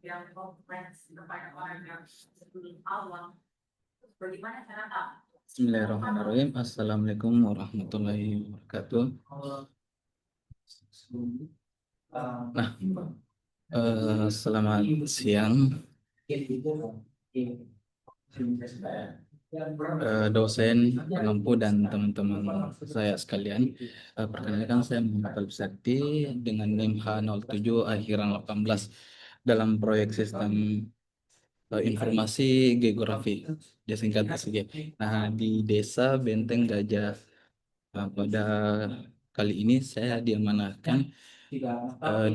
yang kompleks kepada orang yang sebelum awam. Bagaimana cara Kak? Bismillahirrahmanirrahim. Assalamualaikum warahmatullahi wabarakatuh. Nah, selamat siang, dosen, pengempu, dan teman-teman saya sekalian. Perkenalkan, saya Muhammad Alif Sakti dengan NIM H07 akhiran 18 dalam proyek sistem informasi geografi, dia singkat SG. Nah, di Desa Benteng Gajah. Pada kali ini saya diamanahkan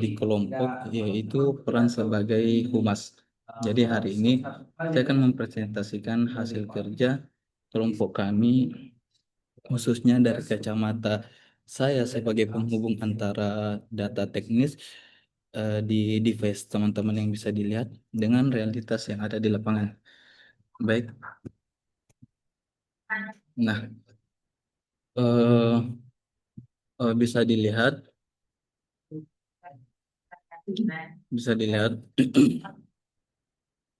di kelompok, yaitu peran sebagai humas. Jadi hari ini saya akan mempresentasikan hasil kerja kelompok kami, khususnya dari kacamata saya sebagai penghubung antara data teknis di device teman-teman yang bisa dilihat dengan realitas yang ada di lapangan. Baik. Nah, eh, bisa dilihat, bisa dilihat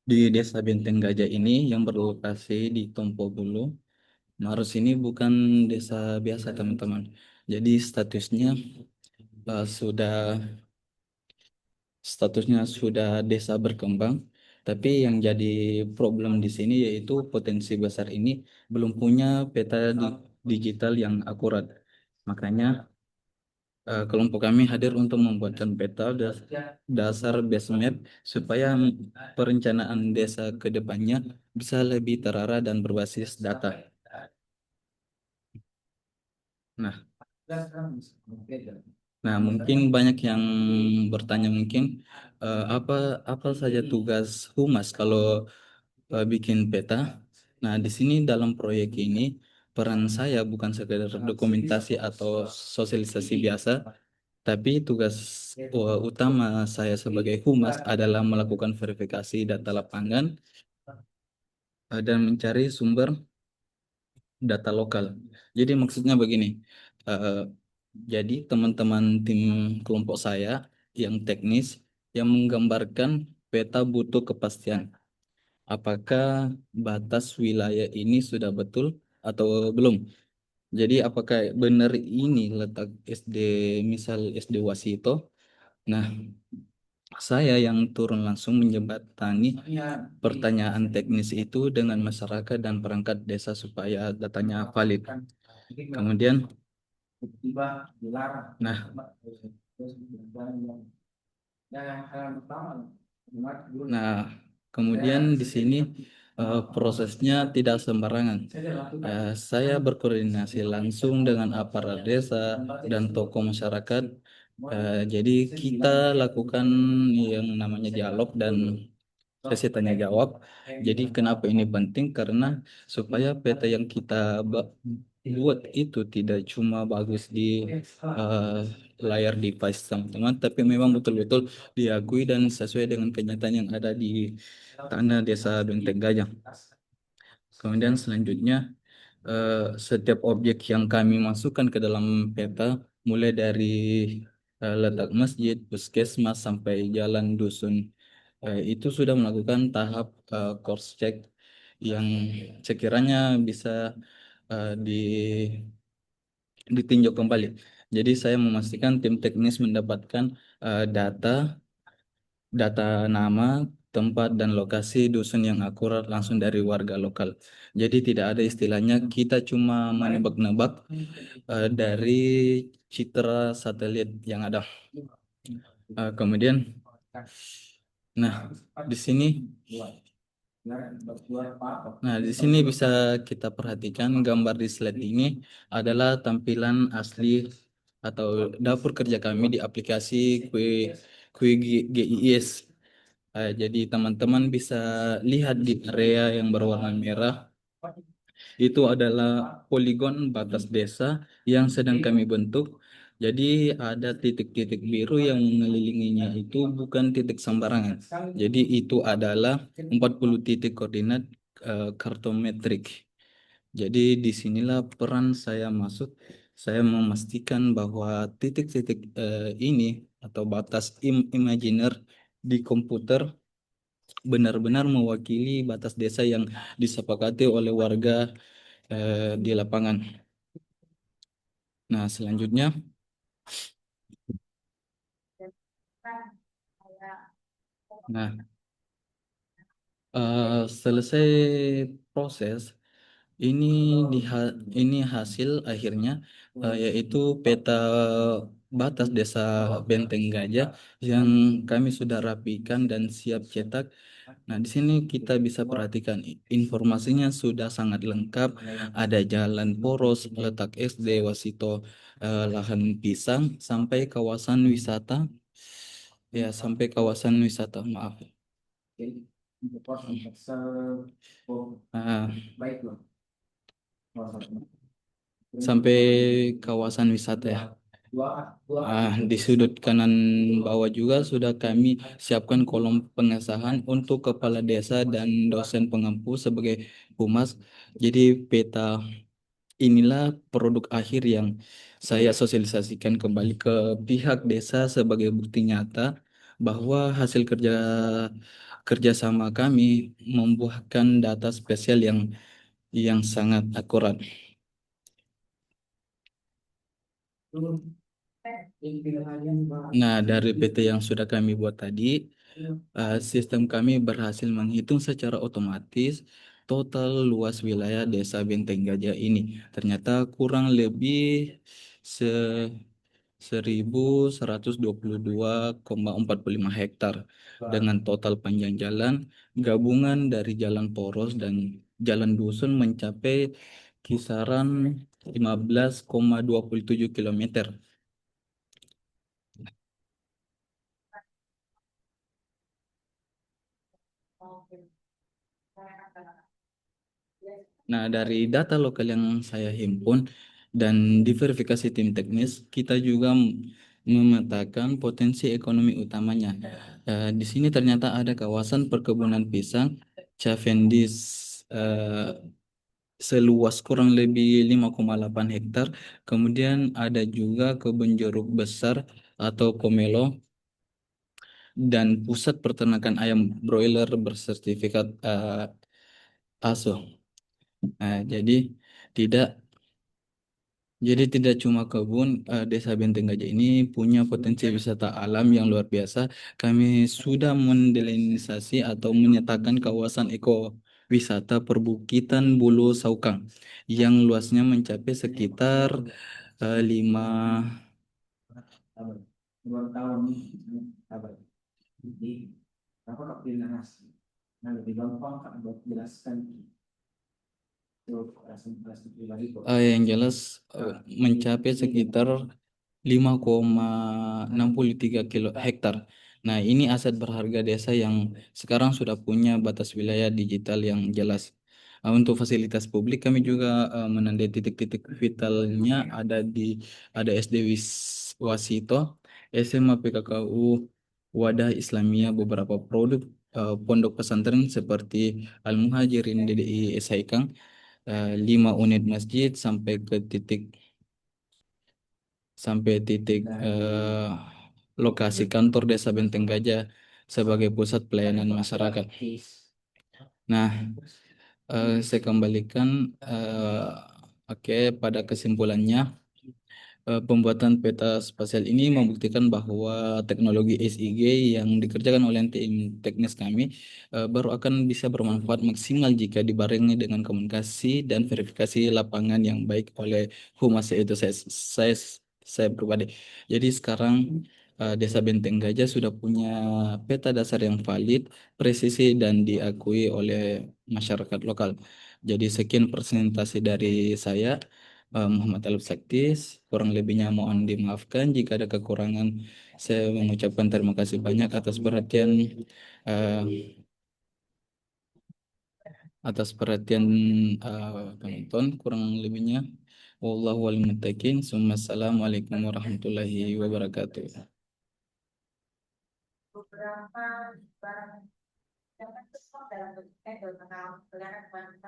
di Desa Benteng Gajah ini yang berlokasi di Tompobulu, Maros ini bukan desa biasa, teman-teman. Jadi sudah sudah desa berkembang. Tapi yang jadi problem di sini yaitu potensi besar ini belum punya peta digital yang akurat. Makanya kelompok kami hadir untuk membuatkan peta dasar base map supaya perencanaan desa ke depannya bisa lebih terarah dan berbasis data. Nah, mungkin banyak yang bertanya mungkin apa apa saja tugas humas kalau bikin peta. Nah, di sini dalam proyek ini peran saya bukan sekedar dokumentasi atau sosialisasi biasa, tapi tugas utama saya sebagai humas adalah melakukan verifikasi data lapangan dan mencari sumber data lokal. Jadi maksudnya begini, eh, jadi teman-teman tim kelompok saya yang teknis yang menggambarkan peta butuh kepastian. Apakah batas wilayah ini sudah betul atau belum? Jadi apakah benar ini letak SD, misal SD Wasito? Nah, saya yang turun langsung menjembatani pertanyaan teknis itu dengan masyarakat dan perangkat desa supaya datanya valid. Kemudian, nah, nah, kemudian di sini prosesnya tidak sembarangan. Saya berkoordinasi langsung dengan aparat desa dan tokoh masyarakat. Jadi kita lakukan yang namanya dialog dan sesi tanya jawab. Jadi kenapa ini penting? Karena supaya peta yang kita buat itu tidak cuma bagus di eh, layar device teman-teman, tapi memang betul-betul diakui dan sesuai dengan kenyataan yang ada di tanah Desa Benteng Gajah. Kemudian selanjutnya setiap objek yang kami masukkan ke dalam peta, mulai dari letak masjid, puskesmas sampai jalan dusun, itu sudah melakukan tahap course check yang sekiranya bisa di ditinjau kembali. Jadi saya memastikan tim teknis mendapatkan data data nama, tempat, dan lokasi dusun yang akurat langsung dari warga lokal. Jadi tidak ada istilahnya kita cuma menebak-nebak dari citra satelit yang ada. Kemudian, nah di sini, bisa kita perhatikan gambar di slide ini adalah tampilan asli atau dapur kerja kami di aplikasi QGIS. Jadi teman-teman bisa lihat di area yang berwarna merah itu adalah poligon batas desa yang sedang kami bentuk. Jadi ada titik-titik biru yang mengelilinginya itu bukan titik sembarangan. Jadi itu adalah 40 titik koordinat kartometrik. Jadi disinilah peran saya masuk. Saya memastikan bahwa titik-titik ini atau batas imajiner di komputer benar-benar mewakili batas desa yang disepakati oleh warga di lapangan. Nah, selanjutnya, nah selesai proses ini ini hasil akhirnya yaitu peta batas desa Benteng Gajah yang kami sudah rapikan dan siap cetak. Nah, di sini kita bisa perhatikan informasinya sudah sangat lengkap. Ada jalan poros, letak SD, Wasito, lahan pisang, sampai kawasan wisata. Ya, sampai kawasan wisata, maaf. Ah, sampai kawasan wisata ya. Di sudut kanan bawah juga sudah kami siapkan kolom pengesahan untuk kepala desa dan dosen pengampu sebagai humas. Jadi peta inilah produk akhir yang saya sosialisasikan kembali ke pihak desa sebagai bukti nyata bahwa hasil kerjasama kami membuahkan data spesial yang sangat akurat. Nah, dari PT yang sudah kami buat tadi, sistem kami berhasil menghitung secara otomatis total luas wilayah Desa Benteng Gajah ini. Ternyata kurang lebih se 1.122,45 hektar dengan total panjang jalan gabungan dari jalan poros dan jalan dusun mencapai kisaran 15,27 kilometer. Nah, dari data lokal yang saya himpun dan diverifikasi tim teknis, kita juga memetakan potensi ekonomi utamanya. Di sini ternyata ada kawasan perkebunan pisang Cavendish seluas kurang lebih 5,8 hektar. Kemudian ada juga kebun jeruk besar atau Komelo dan pusat peternakan ayam broiler bersertifikat ASO. Jadi tidak tidak cuma kebun, Desa Benteng Gajah ini punya potensi wisata alam yang luar biasa. Kami sudah mendelinisasi atau menyatakan kawasan ekowisata Perbukitan Bulu Saukang yang luasnya mencapai sekitar 5 yang jelas mencapai sekitar 5,63 hektar. Nah, ini aset berharga desa yang sekarang sudah punya batas wilayah digital yang jelas. Untuk fasilitas publik kami juga menandai titik-titik vitalnya ada SD Wasito, SMA PKKU, Wadah Islamiyah, beberapa produk pondok pesantren seperti Al Muhajirin DDI Saikang, 5 unit masjid sampai titik lokasi kantor Desa Benteng Gajah sebagai pusat pelayanan masyarakat. Nah, saya kembalikan oke pada kesimpulannya. Pembuatan peta spasial ini membuktikan bahwa teknologi SIG yang dikerjakan oleh tim teknis kami baru akan bisa bermanfaat maksimal jika dibarengi dengan komunikasi dan verifikasi lapangan yang baik oleh humas, yaitu saya, saya pribadi. Jadi sekarang Desa Benteng Gajah sudah punya peta dasar yang valid, presisi dan diakui oleh masyarakat lokal. Jadi sekian presentasi dari saya. Muhammad Alif Saktis, kurang lebihnya mohon dimaafkan jika ada kekurangan. Saya mengucapkan terima kasih banyak eh, atas perhatian penonton. Kurang lebihnya, wallahu a'lam bishawab. Wassalamualaikum warahmatullahi wabarakatuh.